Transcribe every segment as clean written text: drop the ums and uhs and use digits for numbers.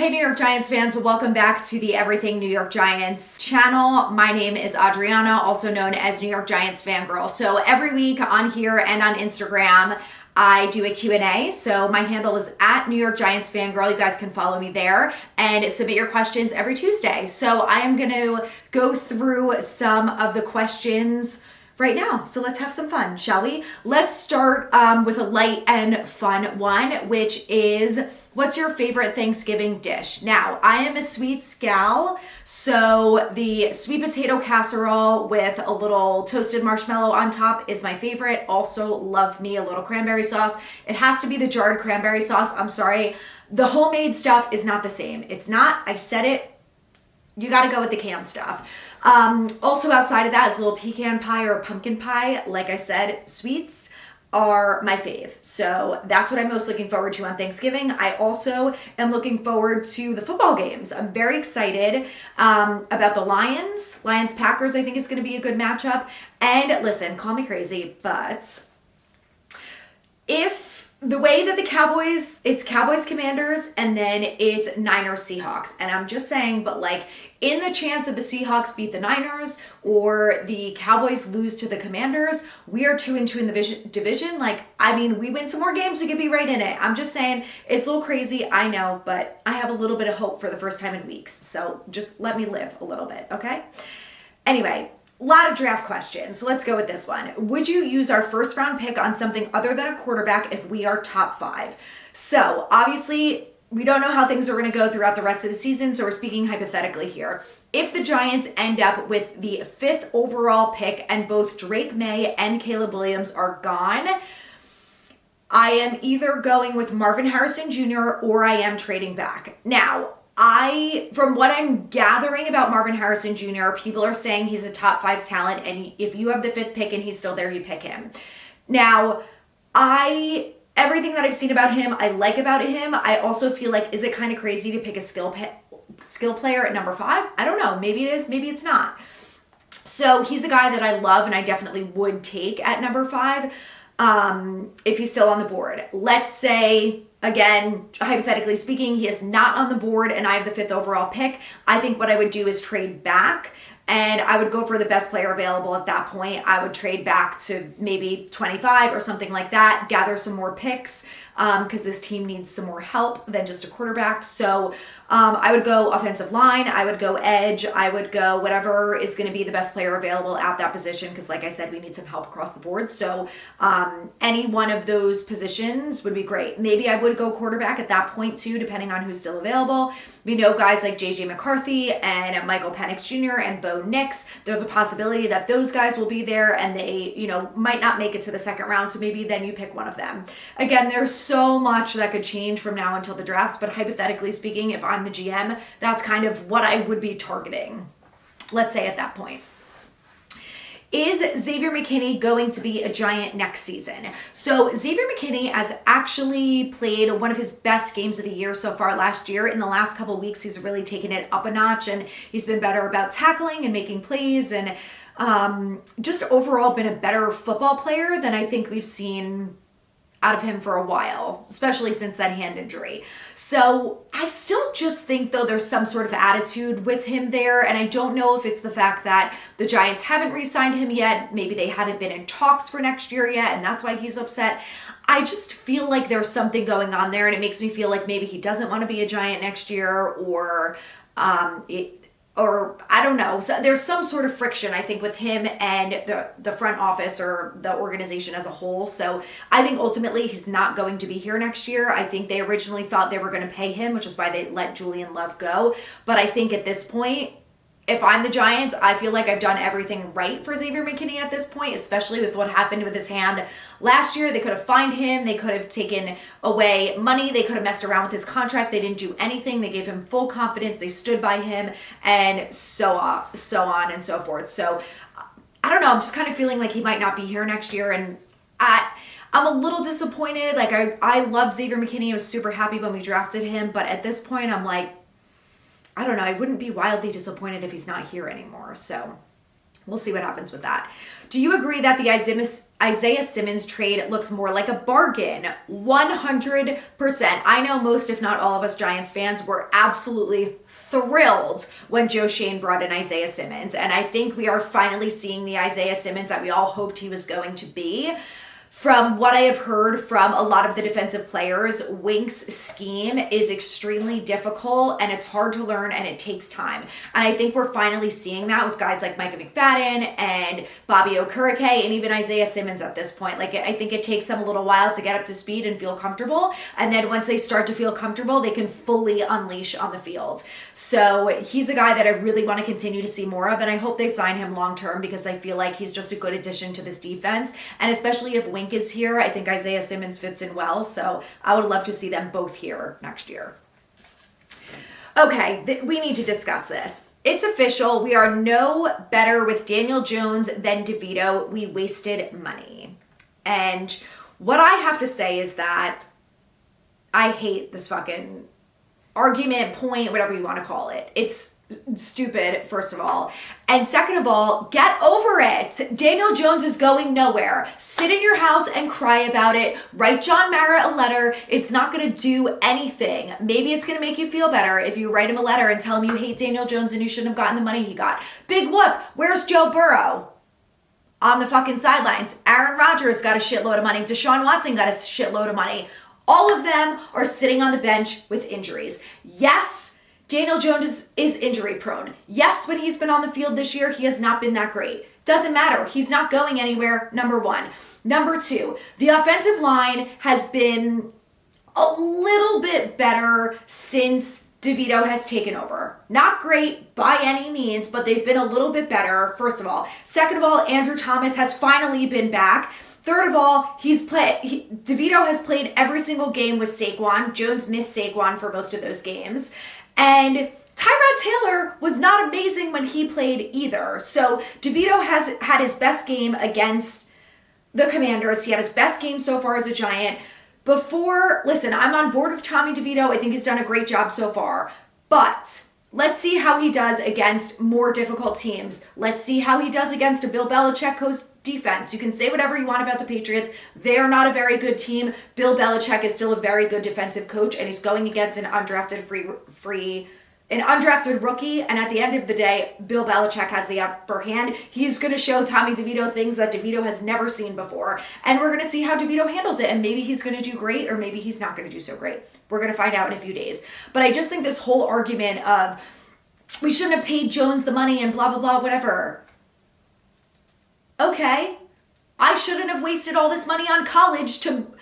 Hey New York Giants fans, welcome back to the Everything New York Giants channel. My name is Adriana, also known as New York Giants Fangirl. So every week on here and on Instagram, I do a Q&A. So my handle is at New York Giants Fangirl. You guys can follow me there and submit your questions every Tuesday. So I am going to go through some of the questions right now. So let's have some fun, shall we? Let's start with a light and fun one, which is, what's your favorite Thanksgiving dish? Now, I am a sweets gal, so the sweet potato casserole with a little toasted marshmallow on top is my favorite. Also love me a little cranberry sauce. It has to be the jarred cranberry sauce. I'm sorry. The homemade stuff is not the same. It's not. I said it. You got to go with the canned stuff. Also outside of that is a little pecan pie or pumpkin pie. Like I said, sweets are my fave. So that's what I'm most looking forward to on Thanksgiving. I also am looking forward to the football games. I'm very excited about the Lions-Packers. I think it's going to be a good matchup. And listen, call me crazy, but if the way that the Cowboys, it's Cowboys Commanders and then it's Niners Seahawks. And I'm just saying, but like in the chance that the Seahawks beat the Niners or the Cowboys lose to the Commanders, we are 2-2 in the division. Like, I mean, we win some more games, we could be right in it. I'm just saying, it's a little crazy, I know, but I have a little bit of hope for the first time in weeks. So just let me live a little bit, okay? Anyway, a lot of draft questions. So let's go with this one. Would you use our first round pick on something other than a quarterback if we are top 5? So obviously, we don't know how things are going to go throughout the rest of the season, so we're speaking hypothetically here. If the Giants end up with the 5th overall pick and both Drake May and Caleb Williams are gone, I am either going with Marvin Harrison Jr. or I am trading back. Now, from what I'm gathering about Marvin Harrison Jr., people are saying he's a top 5 talent, and if you have the 5th pick and he's still there, you pick him. Now, everything that I've seen about him, I like about him. I also feel like, is it kind of crazy to pick a skill player at number 5? I don't know. Maybe it is, maybe it's not. So he's a guy that I love and I definitely would take at number 5 if he's still on the board. Let's say, again, hypothetically speaking, he is not on the board and I have the 5th overall pick. I think what I would do is trade back. And I would go for the best player available at that point. I would trade back to maybe 25 or something like that, gather some more picks because this team needs some more help than just a quarterback. So I would go offensive line, I would go edge, I would go whatever is going to be the best player available at that position because like I said, we need some help across the board. So any one of those positions would be great. Maybe I would go quarterback at that point too, depending on who's still available. We know guys like JJ McCarthy and Michael Penix Jr. and Bo Nix. There's a possibility that those guys will be there and they, might not make it to the 2nd round. So maybe then you pick one of them. Again, there's so much that could change from now until the drafts, but hypothetically speaking, if I'm the GM, that's kind of what I would be targeting, let's say at that point. Is Xavier Mckin going to be a Giant next season? So Xavier Mckin has actually played one of his best games of the year so far last year. In the last couple of weeks, he's really taken it up a notch and he's been better about tackling and making plays and just overall been a better football player than I think we've seen out of him for a while, especially since that hand injury. So I still just think, though, there's some sort of attitude with him there, and I don't know if it's the fact that the Giants haven't re-signed him yet, maybe they haven't been in talks for next year yet, and that's why he's upset. I just feel like there's something going on there, and it makes me feel like maybe he doesn't want to be a Giant next year, or I don't know. So there's some sort of friction, I think, with him and the front office or the organization as a whole. So I think ultimately he's not going to be here next year. I think they originally thought they were going to pay him, which is why they let Julian Love go. But I think at this point, if I'm the Giants, I feel like I've done everything right for Xavier Mckin at this point, especially with what happened with his hand last year. They could have fined him. They could have taken away money. They could have messed around with his contract. They didn't do anything. They gave him full confidence. They stood by him and so on and so forth. So I don't know. I'm just kind of feeling like he might not be here next year. And I'm a little disappointed. Like I love Xavier Mckin. I was super happy when we drafted him. But at this point, I'm like, I don't know. I wouldn't be wildly disappointed if he's not here anymore. So We'll see what happens with that. Do you agree that the Isaiah Simmons trade looks more like a bargain? 100%. I know most, if not all of us Giants fans were absolutely thrilled when Joe Schoen brought in Isaiah Simmons. And I think we are finally seeing the Isaiah Simmons that we all hoped he was going to be. From what I have heard from a lot of the defensive players, Wink's scheme is extremely difficult and it's hard to learn and it takes time. And I think we're finally seeing that with guys like Micah McFadden and Bobby Okereke and even Isaiah Simmons at this point. Like, I think it takes them a little while to get up to speed and feel comfortable. And then once they start to feel comfortable, they can fully unleash on the field. So he's a guy that I really want to continue to see more of. And I hope they sign him long term because I feel like he's just a good addition to this defense. And especially if Wink is here, I think Isaiah Simmons fits in well. So I would love to see them both here next year. Okay, we need to discuss this. It's official. We are no better with Daniel Jones than DeVito. We wasted money. And what I have to say is that I hate this fucking argument, point, whatever you want to call it. It's stupid, first of all. And second of all, get over it. Daniel Jones is going nowhere. Sit in your house and cry about it. Write John Mara a letter. It's not going to do anything. Maybe it's going to make you feel better if you write him a letter and tell him you hate Daniel Jones and you shouldn't have gotten the money he got. Big whoop. Where's Joe Burrow? On the fucking sidelines. Aaron Rodgers got a shitload of money. Deshaun Watson got a shitload of money. All of them are sitting on the bench with injuries. Yes, Daniel Jones is injury prone. Yes, when he's been on the field this year, he has not been that great. Doesn't matter. He's not going anywhere, number one. Number two, the offensive line has been a little bit better since DeVito has taken over. Not great by any means, but they've been a little bit better, first of all. Second of all, Andrew Thomas has finally been back. Third of all, DeVito has played every single game with Saquon. Jones missed Saquon for most of those games. And Tyrod Taylor was not amazing when he played either. So DeVito has had his best game against the Commanders. He had his best game so far as a Giant. Listen, I'm on board with Tommy DeVito. I think he's done a great job so far. But let's see how he does against more difficult teams. Let's see how he does against a Bill Belichick coach defense. You can say whatever you want about the Patriots. They are not a very good team. Bill Belichick is still a very good defensive coach, and he's going against an undrafted rookie. And at the end of the day, Bill Belichick has the upper hand. He's going to show Tommy DeVito things that DeVito has never seen before. And we're going to see how DeVito handles it. And maybe he's going to do great, or maybe he's not going to do so great. We're going to find out in a few days. But I just think this whole argument of we shouldn't have paid Jones the money and blah, blah, blah, whatever. Okay, I shouldn't have wasted all this money on college to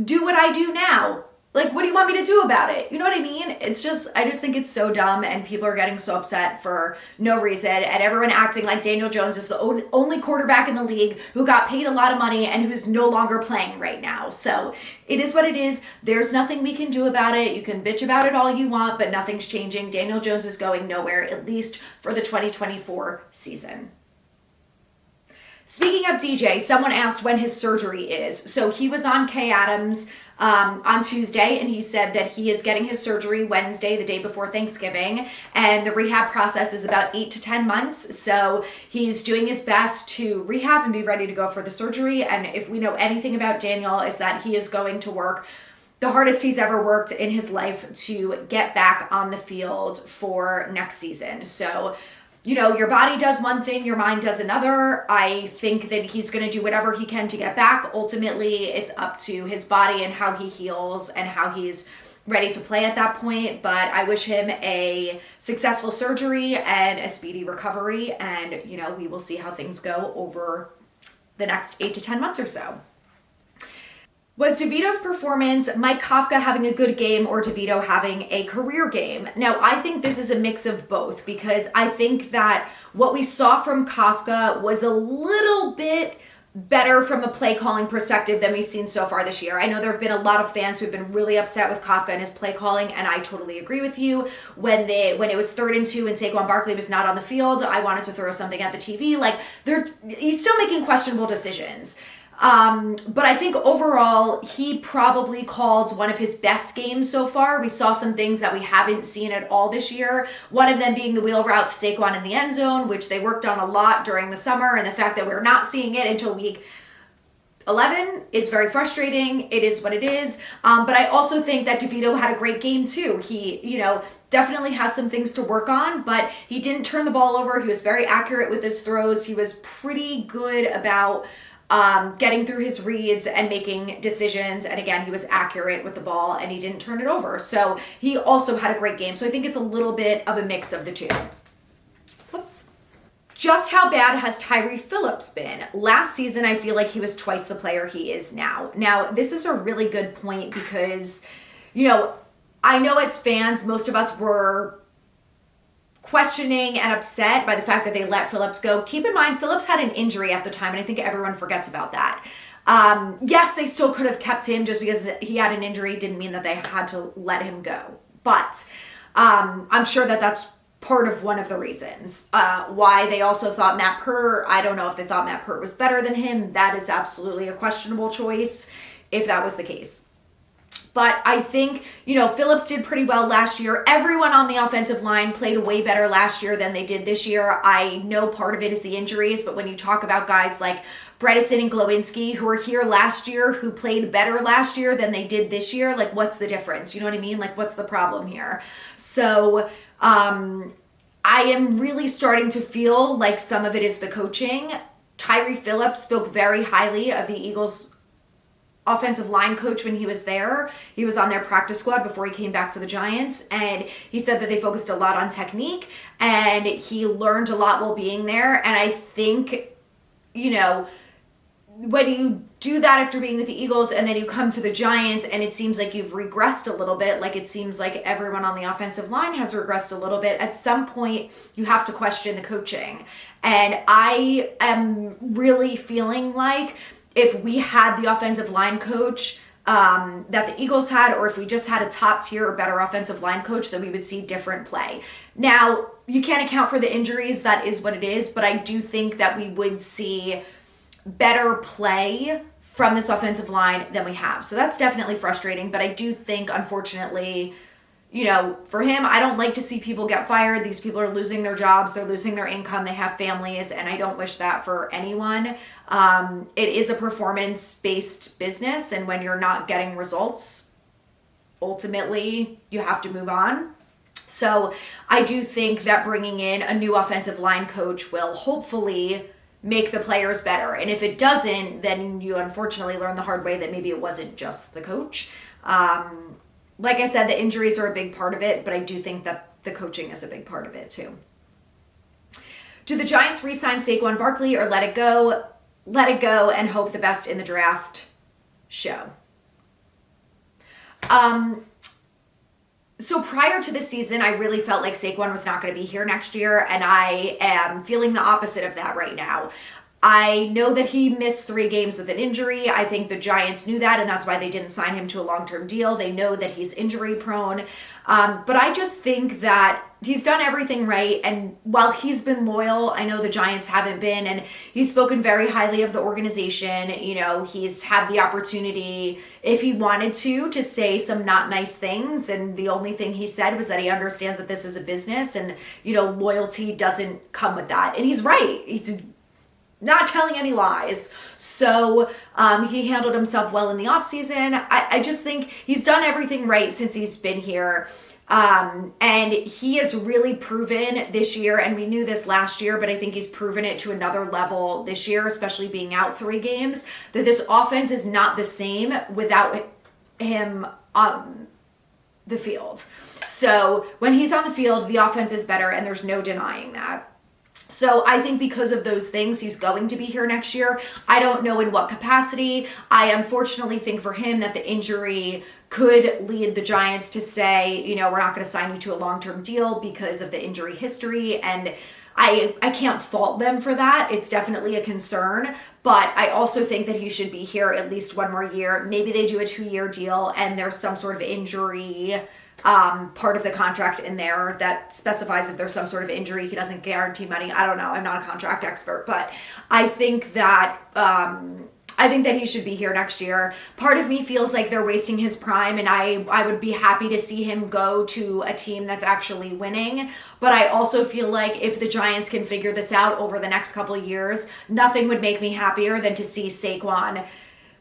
do what I do now. Like, what do you want me to do about it? You know what I mean? I just think it's so dumb and people are getting so upset for no reason and everyone acting like Daniel Jones is the only quarterback in the league who got paid a lot of money and who's no longer playing right now. So it is what it is. There's nothing we can do about it. You can bitch about it all you want, but nothing's changing. Daniel Jones is going nowhere, at least for the 2024 season. Speaking of DJ, someone asked when his surgery is. So he was on Kay Adams on Tuesday, and he said that he is getting his surgery Wednesday, the day before Thanksgiving, and the rehab process is about 8 to 10 months. So he's doing his best to rehab and be ready to go for the surgery. And if we know anything about Daniel, is that he is going to work the hardest he's ever worked in his life to get back on the field for next season. So, you know, your body does one thing, your mind does another. I think that he's going to do whatever he can to get back. Ultimately, it's up to his body and how he heals and how he's ready to play at that point. But I wish him a successful surgery and a speedy recovery. And, you know, we will see how things go over the next 8 to 10 months or so. Was DeVito's performance Mike Kafka having a good game or DeVito having a career game? Now, I think this is a mix of both because I think that what we saw from Kafka was a little bit better from a play calling perspective than we've seen so far this year. I know there have been a lot of fans who've been really upset with Kafka and his play calling, and I totally agree with you. When it was 3rd and 2 and Saquon Barkley was not on the field, I wanted to throw something at the TV. Like, he's still making questionable decisions. But I think overall, he probably called one of his best games so far. We saw some things that we haven't seen at all this year. One of them being the wheel route to Saquon in the end zone, which they worked on a lot during the summer. And the fact that we're not seeing it until week 11 is very frustrating. It is what it is. But I also think that DeVito had a great game too. He, definitely has some things to work on, but he didn't turn the ball over. He was very accurate with his throws. He was pretty good about getting through his reads and making decisions. And again, he was accurate with the ball and he didn't turn it over. So he also had a great game. So I think it's a little bit of a mix of the two. Whoops. Just how bad has Tyreek Phillips been? Last season, I feel like he was twice the player he is now. Now, this is a really good point because, I know as fans, most of us were questioning and upset by the fact that they let Phillips go. Keep in mind, Phillips had an injury at the time, and I think everyone forgets about that. Yes, they still could have kept him just because he had an injury didn't mean that they had to let him go. But I'm sure that that's part of one of the reasons why they also thought Matt Pert. I don't know if they thought Matt Pert was better than him. That is absolutely a questionable choice if that was the case. But I think, Phillips did pretty well last year. Everyone on the offensive line played way better last year than they did this year. I know part of it is the injuries, but when you talk about guys like Bredesen and Glowinski who were here last year, who played better last year than they did this year, like what's the difference? You know what I mean? Like what's the problem here? So I am really starting to feel like some of it is the coaching. Tyreek Phillips spoke very highly of the Eagles offensive line coach when he was there. He was on their practice squad before he came back to the Giants, and he said that they focused a lot on technique and he learned a lot while being there. And I think, when you do that after being with the Eagles and then you come to the Giants and it seems like you've regressed a little bit, like it seems like everyone on the offensive line has regressed a little bit, at some point you have to question the coaching. And I am really feeling like if we had the offensive line coach that the Eagles had, or if we just had a top tier or better offensive line coach, then we would see different play. Now, you can't account for the injuries. That is what it is. But I do think that we would see better play from this offensive line than we have. So that's definitely frustrating. But I do think, unfortunately, for him, I don't like to see people get fired. These people are losing their jobs. They're losing their income. They have families, and I don't wish that for anyone. It is a performance-based business, and when you're not getting results, ultimately, you have to move on. So I do think that bringing in a new offensive line coach will hopefully make the players better. And if it doesn't, then you unfortunately learn the hard way that maybe it wasn't just the coach. Like I said, the injuries are a big part of it, but I do think that the coaching is a big part of it too. Do the Giants re-sign Saquon Barkley or let it go? Let it go and hope the best in the draft show. So prior to this season, I really felt like Saquon was not going to be here next year, and I am feeling the opposite of that right now. I know that he missed 3 games with an injury. I think the Giants knew that, and that's why they didn't sign him to a long-term deal. They know that he's injury prone. But I just think that he's done everything right. And while he's been loyal, I know the Giants haven't been, and he's spoken very highly of the organization. He's had the opportunity, if he wanted to say some not nice things. And the only thing he said was that he understands that this is a business and, loyalty doesn't come with that. And he's right. He's not telling any lies. So he handled himself well in the offseason. I just think he's done everything right since he's been here. And he has really proven this year, and we knew this last year, but I think he's proven it to another level this year, especially being out 3 games, that this offense is not the same without him on the field. So when he's on the field, the offense is better, and there's no denying that. So I think because of those things, he's going to be here next year. I don't know in what capacity. I unfortunately think for him that the injury could lead the Giants to say, we're not going to sign you to a long-term deal because of the injury history. And I can't fault them for that. It's definitely a concern. But I also think that he should be here at least 1 more year. Maybe they do a 2-year deal and there's some sort of injury part of the contract in there that specifies if there's some sort of injury, he doesn't guarantee money. I don't know. I'm not a contract expert, but I think that I think that he should be here next year. Part of me feels like they're wasting his prime, and I would be happy to see him go to a team that's actually winning. But I also feel like if the Giants can figure this out over the next couple of years, nothing would make me happier than to see Saquon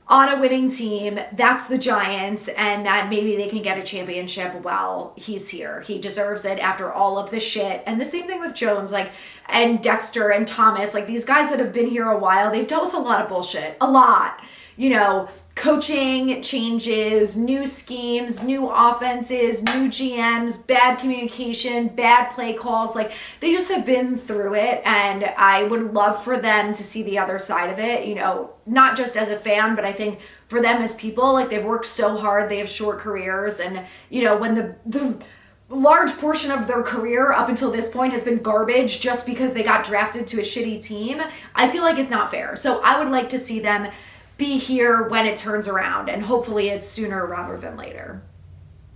on a winning team. That's the Giants, and that maybe they can get a championship while he's here. He deserves it after all of the shit. And the same thing with Jones, like, and Dexter and Thomas, like these guys that have been here a while, they've dealt with a lot of bullshit. A lot. You know, coaching changes, new schemes, new offenses, new GMs, bad communication, bad play calls. Like, they just have been through it, and I would love for them to see the other side of it, you know, not just as a fan, but I think for them as people. Like, they've worked so hard, they have short careers, and, you know, when the large portion of their career up until this point has been garbage just because they got drafted to a shitty team, I feel like it's not fair. So I would like to see them be here when it turns around, and hopefully it's sooner rather than later.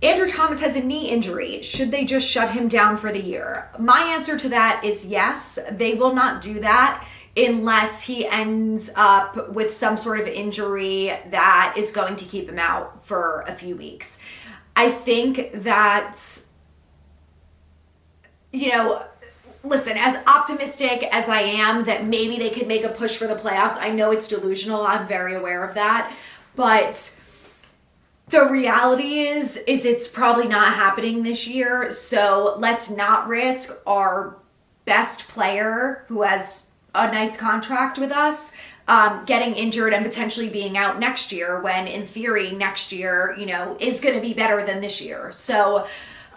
Andrew Thomas has a knee injury. Should they just shut him down for the year? My answer to that is yes. They will not do that unless he ends up with some sort of injury that is going to keep him out for a few weeks. I think that, you know, listen, as optimistic as I am that maybe they could make a push for the playoffs, I know it's delusional. I'm very aware of that. But the reality is it's probably not happening this year. So let's not risk our best player who has a nice contract with us getting injured and potentially being out next year, when in theory next year, you know, is going to be better than this year. So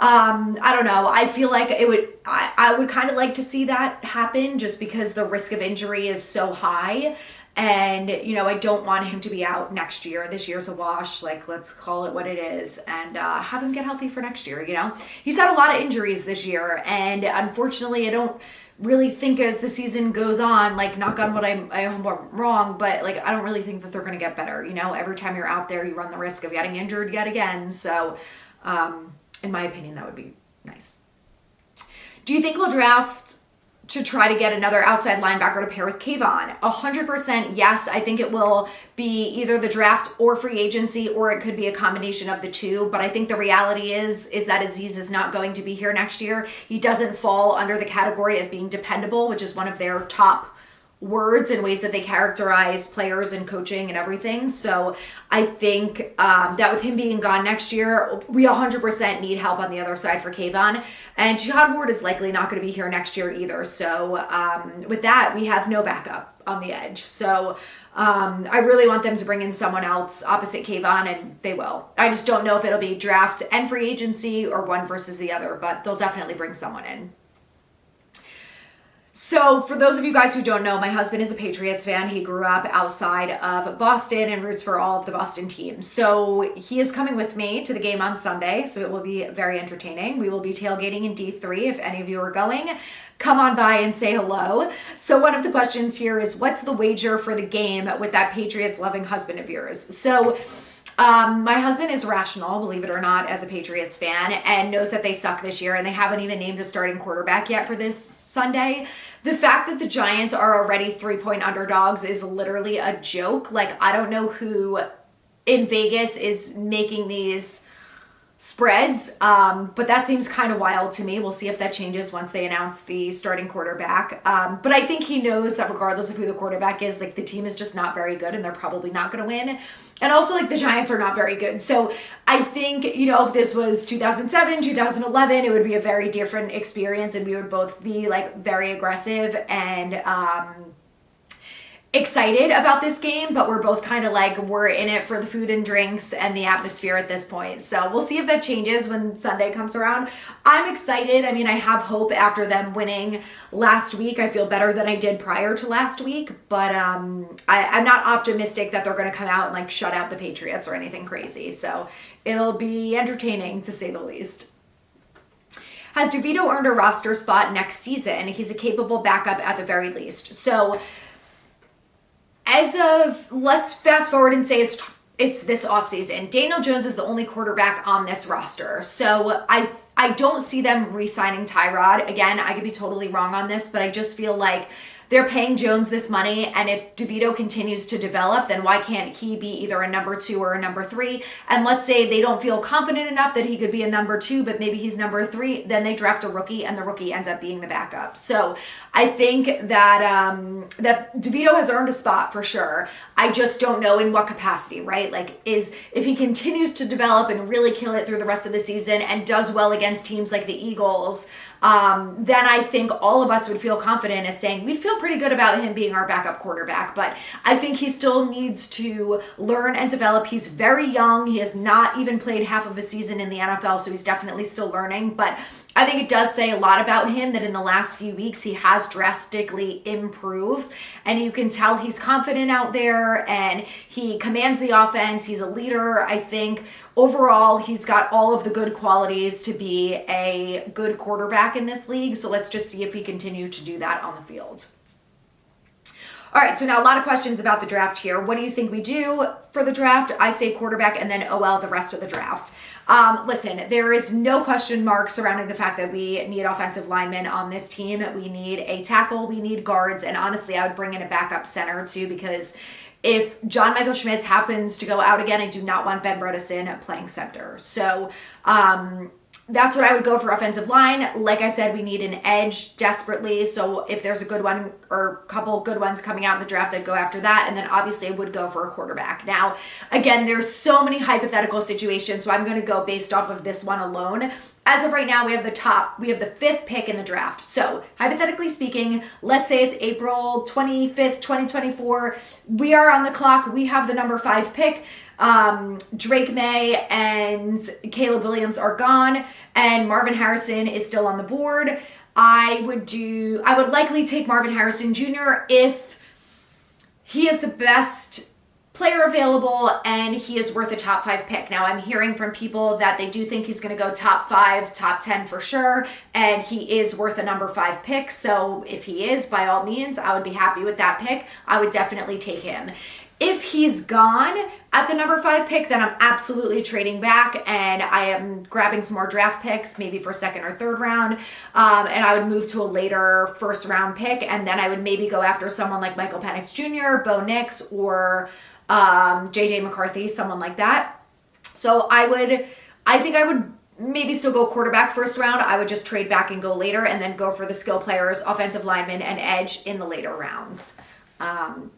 I don't know. I feel like I would kind of like to see that happen just because the risk of injury is so high. And, you know, I don't want him to be out next year. This year's a wash. Like, let's call it what it is, and have him get healthy for next year, you know? He's had a lot of injuries this year, and unfortunately I don't really think as the season goes on, like, knock on wood, I hope I'm wrong, but like, I don't really think that they're going to get better. You know, every time you're out there, you run the risk of getting injured yet again. So, in my opinion, that would be nice. Do you think we'll draft to try to get another outside linebacker to pair with Kayvon? 100% yes. I think it will be either the draft or free agency, or it could be a combination of the two. But I think the reality is that Azeez is not going to be here next year. He doesn't fall under the category of being dependable, which is one of their top words and ways that they characterize players and coaching and everything. So I think that with him being gone next year, we 100% need help on the other side for Kayvon. And Jihad Ward is likely not going to be here next year either. So with that, we have no backup on the edge. So I really want them to bring in someone else opposite Kayvon, and they will. I just don't know if it'll be draft and free agency or one versus the other, but they'll definitely bring someone in. So for those of you guys who don't know, my husband is a Patriots fan. He grew up outside of Boston and roots for all of the Boston teams. So he is coming with me to the game on Sunday. So it will be very entertaining. We will be tailgating in D3. If any of you are going, come on by and say hello. So one of the questions here is, what's the wager for the game with that Patriots loving husband of yours? So my husband is rational, believe it or not, as a Patriots fan, and knows that they suck this year, and they haven't even named a starting quarterback yet for this Sunday. The fact that the Giants are already 3-point underdogs is literally a joke. Like, I don't know who in Vegas is making these spreads, but that seems kind of wild to me. We'll see if that changes once they announce the starting quarterback. But I think he knows that regardless of who the quarterback is, like, the team is just not very good, and they're probably not going to win. And also, like, the Giants are not very good. So I think, you know, if this was 2007, 2011, it would be a very different experience, and we would both be, like, very aggressive and excited about this game, but we're both kind of like, we're in it for the food and drinks and the atmosphere at this point. So we'll see if that changes when Sunday comes around. I'm excited. I mean, I have hope after them winning last week. I feel better than I did prior to last week, but I'm not optimistic that they're going to come out and like shut out the Patriots or anything crazy. So it'll be entertaining to say the least. Has DeVito earned a roster spot next season? He's a capable backup at the very least. So as of, let's fast forward and say it's this offseason. Daniel Jones is the only quarterback on this roster. So I don't see them re-signing Tyrod. Again, I could be totally wrong on this, but I just feel like they're paying Jones this money, and if DeVito continues to develop, then why can't he be either a number 2 or a number 3? And let's say they don't feel confident enough that he could be a number 2, but maybe he's number 3, then they draft a rookie, and the rookie ends up being the backup. So I think that that DeVito has earned a spot for sure. I just don't know in what capacity, right? Like, if he continues to develop and really kill it through the rest of the season and does well against teams like the Eagles, then I think all of us would feel confident as saying we'd feel pretty good about him being our backup quarterback. But I think he still needs to learn and develop. He's very young. He has not even played half of a season in the NFL, so he's definitely still learning. But I think it does say a lot about him that in the last few weeks he has drastically improved, and you can tell he's confident out there and he commands the offense. He's a leader. I think overall he's got all of the good qualities to be a good quarterback in this league. So let's just see if he continues to do that on the field. All right, so now a lot of questions about the draft here. What do you think we do for the draft? I say quarterback and then OL the rest of the draft. Listen, there is no question mark surrounding the fact that we need offensive linemen on this team. We need a tackle, we need guards, and honestly, I would bring in a backup center too, because if John Michael Schmitz happens to go out again, I do not want Ben Bredesen playing center. So that's what I would go for offensive line. Like I said, we need an edge desperately. So if there's a good one or a couple good ones coming out in the draft, I'd go after that. And then obviously I would go for a quarterback. Now, again, there's so many hypothetical situations, so I'm going to go based off of this one alone. As of right now, we have the 5th pick in the draft. So hypothetically speaking, let's say it's April 25th, 2024. We are on the clock. We have the number 5 pick. Drake May and Caleb Williams are gone, and Marvin Harrison is still on the board. I would likely take Marvin Harrison Jr. if he is the best player available and he is worth a top 5 pick. Now, I'm hearing from people that they do think he's going to go top 5, top 10 for sure, and he is worth a number 5 pick. So if he is, by all means, I would be happy with that pick. I would definitely take him. If he's gone at the number 5 pick, then I'm absolutely trading back and I am grabbing some more draft picks, maybe for 2nd or 3rd round. And I would move to a later 1st round pick. And then I would maybe go after someone like Michael Penix Jr., Bo Nix, or JJ McCarthy, someone like that. So I think I would maybe still go quarterback 1st round. I would just trade back and go later and then go for the skill players, offensive linemen, and edge in the later rounds.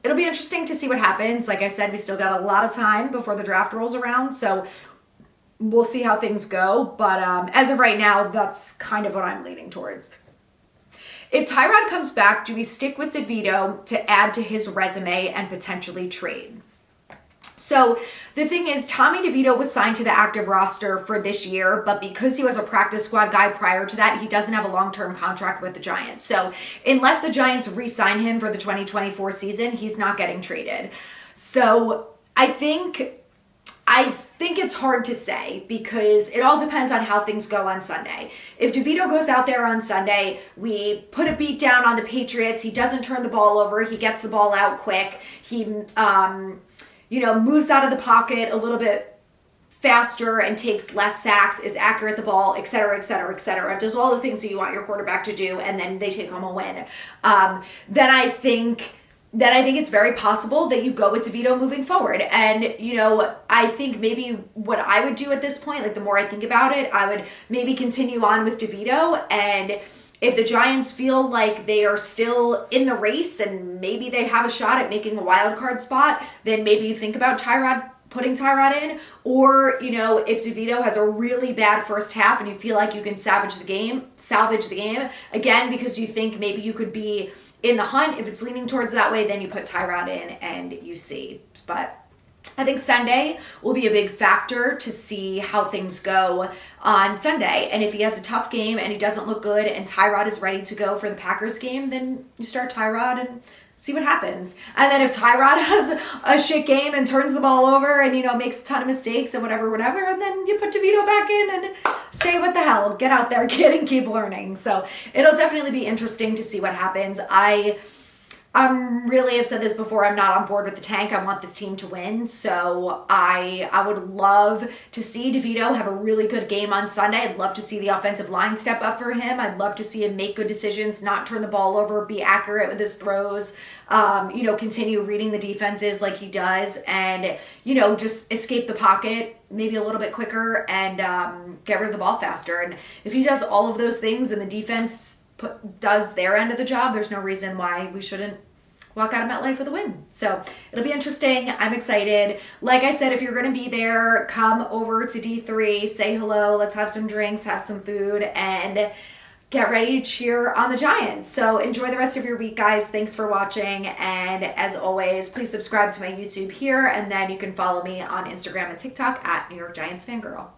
It'll be interesting to see what happens. Like I said, we still got a lot of time before the draft rolls around, so we'll see how things go. But as of right now, that's kind of what I'm leaning towards. If Tyrod comes back, do we stick with DeVito to add to his resume and potentially trade? So the thing is, Tommy DeVito was signed to the active roster for this year, but because he was a practice squad guy prior to that, he doesn't have a long-term contract with the Giants. So unless the Giants re-sign him for the 2024 season, he's not getting traded. So I think it's hard to say because it all depends on how things go on Sunday. If DeVito goes out there on Sunday, we put a beat down on the Patriots, he doesn't turn the ball over, he gets the ball out quick, he moves out of the pocket a little bit faster and takes less sacks, is accurate at the ball, et cetera, et cetera, et cetera. Does all the things that you want your quarterback to do, and then they take home a win. Then I think it's very possible that you go with DeVito moving forward. And, I think maybe what I would do at this point, like the more I think about it, I would maybe continue on with DeVito. And if the Giants feel like they are still in the race and maybe they have a shot at making a wild card spot, then maybe you think about putting Tyrod in. Or, if DeVito has a really bad first half and you feel like you can salvage the game, again, because you think maybe you could be in the hunt, if it's leaning towards that way, then you put Tyrod in and you see. But I think Sunday will be a big factor to see how things go on Sunday. And if he has a tough game and he doesn't look good and Tyrod is ready to go for the Packers game, then you start Tyrod and see what happens. And then if Tyrod has a shit game and turns the ball over and, makes a ton of mistakes and whatever, and then you put DeVito back in and say what the hell, get out there, kid, and keep learning. So it'll definitely be interesting to see what happens. I've said this before, I'm not on board with the tank. I want this team to win. So I would love to see DeVito have a really good game on Sunday. I'd love to see the offensive line step up for him. I'd love to see him make good decisions, not turn the ball over, be accurate with his throws, continue reading the defenses like he does, and, just escape the pocket maybe a little bit quicker and get rid of the ball faster. And if he does all of those things and the defense does their end of the job, there's no reason why we shouldn't walk out of MetLife with a win. So it'll be interesting. I'm excited. Like I said, if you're going to be there, come over to D3, say hello, let's have some drinks, have some food, and get ready to cheer on the Giants. So enjoy the rest of your week, guys. Thanks for watching. And as always, please subscribe to my YouTube here, and then you can follow me on Instagram and TikTok at New York Giants Fangirl.